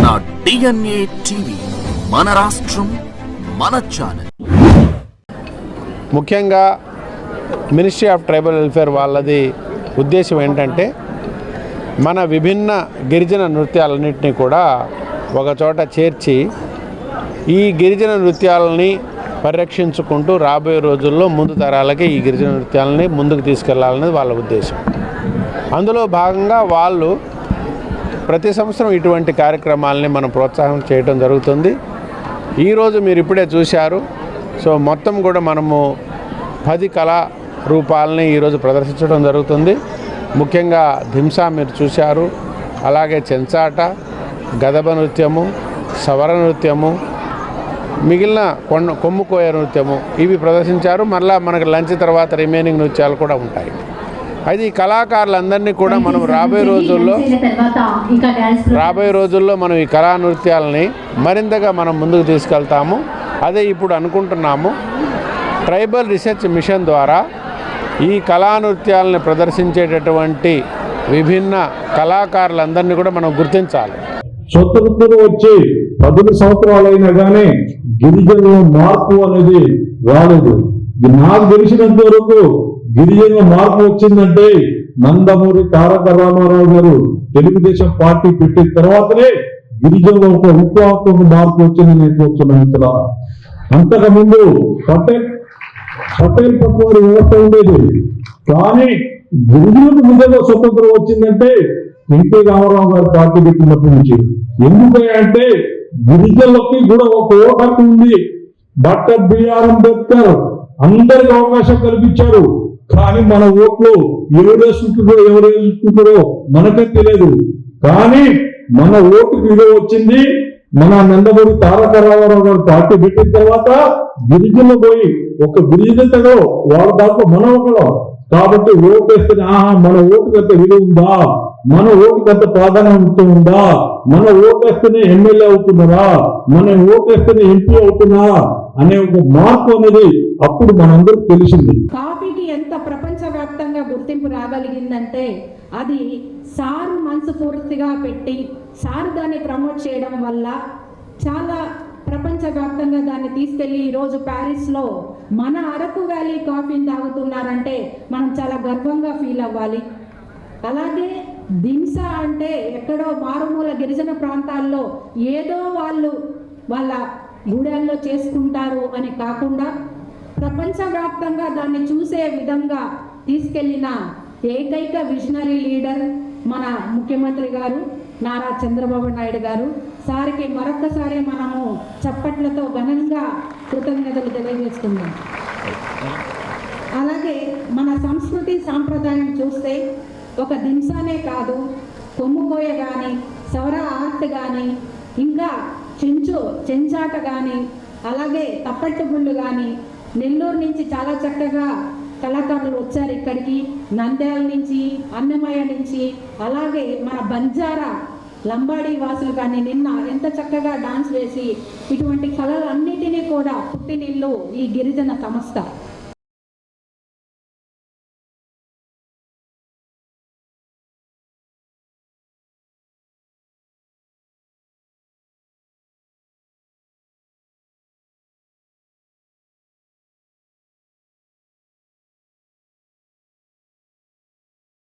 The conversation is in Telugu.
మన DNA టీవీ, మన రాష్ట్రం, మన ఛానల్. ముఖ్యంగా మినిస్ట్రీ ఆఫ్ ట్రైబల్ వెల్ఫేర్ వాళ్ళది ఉద్దేశం ఏంటంటే మన విభిన్న గిరిజన నృత్యాలన్నింటినీ కూడా ఒకచోట చేర్చి ఈ గిరిజన నృత్యాలని పరిరక్షించుకుంటూ రాబోయే రోజుల్లో ముందు తరాలకి ఈ గిరిజన నృత్యాలని ముందుకు తీసుకెళ్లాలనేది వాళ్ళ ఉద్దేశం. అందులో భాగంగా వాళ్ళు ప్రతి సంవత్సరం ఇటువంటి కార్యక్రమాలని మనం ప్రోత్సాహం చేయడం జరుగుతుంది. ఈరోజు మీరు ఇప్పుడే చూశారు. సో మొత్తం కూడా మనము 10 కళా రూపాలని ఈరోజు ప్రదర్శించడం జరుగుతుంది. ముఖ్యంగా ధింసా మీరు చూశారు, అలాగే చెంచాట, గదబ నృత్యము, సవర నృత్యము, మిగిలిన కొమ్ముకోయ నృత్యము ఇవి ప్రదర్శించారు. మళ్ళీ మనకు లంచ్ తర్వాత రిమైనింగ్ నృత్యాలు కూడా ఉంటాయి. అయితే ఈ కళాకారులందరినీ కూడా మనం రాబోయే రోజుల్లో మనం ఈ కళా నృత్యాలని మరింతగా మనం ముందుకు తీసుకెళ్తాము. అదే ఇప్పుడు అనుకుంటున్నాము. ట్రైబల్ రీసెర్చ్ మిషన్ ద్వారా ఈ కళా నృత్యాలని ప్రదర్శించేటటువంటి విభిన్న కళాకారులందరినీ కూడా మనం గుర్తించాలి. స్వతంత్రం వచ్చి 10 సంవత్సరాలైనా కానీ గిరిజనుల మార్పు అనేది రాలేదు. నాకు తెలిసినంత వరకు గిరిజనుల మార్పు వచ్చిందంటే నందమూరి తారక రామారావు గారు తెలుగుదేశం పార్టీ పెట్టిన తర్వాతనే గిరిజనుల ఒక విప్లవాత్మక మార్పు వచ్చింది నేను చూస్తున్నాను. ఇతర అంతకుముందు పటేల్ పట్వారి వ్యవస్థ ఉండేది. కానీ గిరిజనులకు ముందుగా స్వతంత్రం వచ్చిందంటే ఎన్టీ రామారావు గారు పార్టీ పెట్టినప్పటి నుంచి. ఎందుకంటే గిరిజనులకి కూడా ఒక ఓటు హక్కు ఉంది. డాక్టర్ బిఆర్ అంబేద్కర్ అందరికి అవకాశం కల్పించారు. కానీ మన ఓట్లు ఎవరేసుకుంటారో మనకే తెలియదు. కానీ మన ఓటుకు విలువ వచ్చింది. మన నందమూరి తారక రామారావు గారు పార్టీ పెట్టిన తర్వాత గిరిజనులు పోయి ఒక గిరిజనతలో వాళ్ళ దాంట్లో మనం ఒకడం కాబట్టి ఓటు వేస్తే మన ఓటుకు అంత విలువ ఉందా, మన ఓటుకు అంత ప్రాధాన్యత ఉందా, మన ఓటు వేస్తేనే ఎమ్మెల్యే అవుతున్నారా, మన ఓటు వేస్తేనే ఎంపీ అవుతున్నా అనే ఒక మార్పు అనేది అప్పుడు మనందరికి తెలిసింది. కాఫీకి ఎంత ప్రపంచవ్యాప్తంగా గుర్తింపు రాగలిగిందంటే అది సార్ మనసు పూర్తిగా పెట్టి సార్ దాన్ని ప్రమోట్ చేయడం వల్ల చాలా ప్రపంచవ్యాప్తంగా దాన్ని తీసుకెళ్లి ఈరోజు ప్యారిస్లో మన అరకు వ్యాలీ కాఫీని తాగుతున్నారంటే మనం చాలా గర్వంగా ఫీల్ అవ్వాలి. అలాగే దింసా అంటే ఎక్కడో మారుమూల గిరిజన ప్రాంతాల్లో ఏదో వాళ్ళ గూడెల్లో చేసుకుంటారు అని కాకుండా ప్రపంచవ్యాప్తంగా దాన్ని చూసే విధంగా తీసుకెళ్లిన ఏకైక విజనరీ లీడర్ మన ముఖ్యమంత్రి గారు నారా చంద్రబాబు నాయుడు గారు. సార్కి మరొక్కసారి మనము చప్పట్లతో ఘనంగా కృతజ్ఞతలు తెలియజేస్తున్నాం. అలాగే మన సంస్కృతి సాంప్రదాయం చూస్తే ఒక దింసానే కాదు, కొమ్ముకోయ కానీ, సవర ఆర్ట్ కానీ, ఇంకా చెంచాట కానీ, అలాగే తప్పట్టు గుళ్ళు కానీ, నెల్లూరు నుంచి చాలా చక్కగా కళాకారులు వచ్చారు ఇక్కడికి, నంద్యాల నుంచి, అన్నమయ్య నుంచి, అలాగే మన బంజారా లంబాడీ వాసులు కానీ నిన్న ఎంత చక్కగా డాన్స్ వేసి ఇటువంటి కళలన్నిటినీ కూడా పుట్టినిల్లు ఈ గిరిజన సంస్థ.